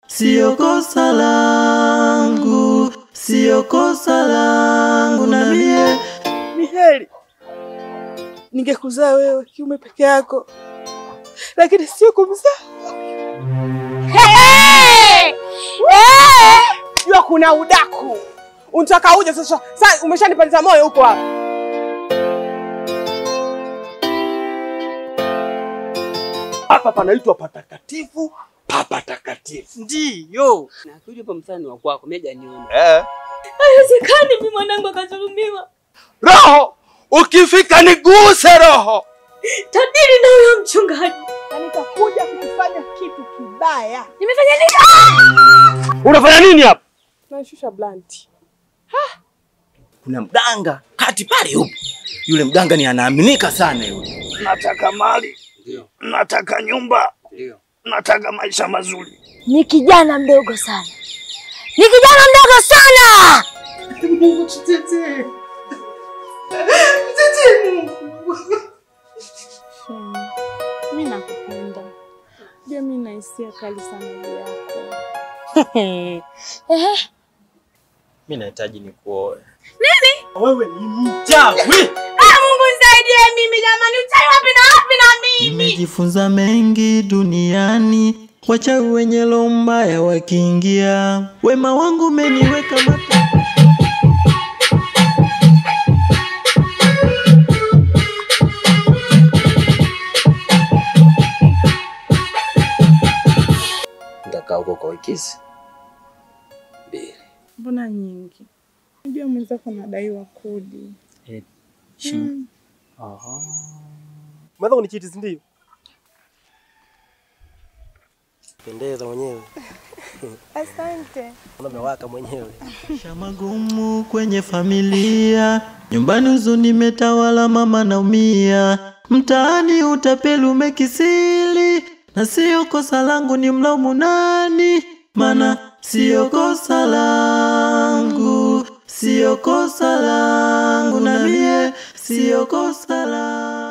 sio kosa langu, sio kosa langu na mie. Miheli, ningekuzaa wewe kiume peke yako, lakini sio kumzaa. Jua kuna udaku. Unataka uje sasa. Sasa umeshanipaliza moyo huko hapa. Hapa panaitwa patakatifu, papa takatifu. Ndio. Na kuja hapa msani wa kwako, meja nione. Haiwezekani mimi mwanangu akadhulumiwa. Roho, ukifika niguse roho. Tadili na huyo mchungaji. Na nitakuja kukufanya kitu kibaya. Nimefanya nini? Unafanya nini hapa? Nashusha blanti. Kuna mganga kati pale yupo. Yule mganga ni anaaminika sana yule. Nataka mali. Ndio. Nataka nyumba. Ndio. Nataka maisha mazuri. Ni kijana mdogo sana. Ni kijana mdogo sana. Mungu tutetee. Tutetee Mungu. Mimi nakupenda. Je, mimi na hisia kali sana juu yako. Mimi nahitaji nikuoe. Nini? Wewe ni mchawi. Mungu nisaidie mimi jamani, uchawi wapi na mimi? Nimejifunza mengi duniani, wachawi wenye roho mbaya wakiingia, wema wangu umeniweka mata. Ndakaa huko kwa wikisi. Mbona nyingi? Unajua mwenzako anadaiwa kodi. Aha. Mwanzo kunichiti si ndio? Pendeza mwenyewe. Asante. Unamewaka mwenyewe. Shamagumu kwenye familia, nyumbani huzuni imetawala, mama naumia, mtaani utapeli umekisili, na sio kosa langu ni mlaumu nani? Mana sio kosa langu, sio kosa langu na mie, sio kosa langu.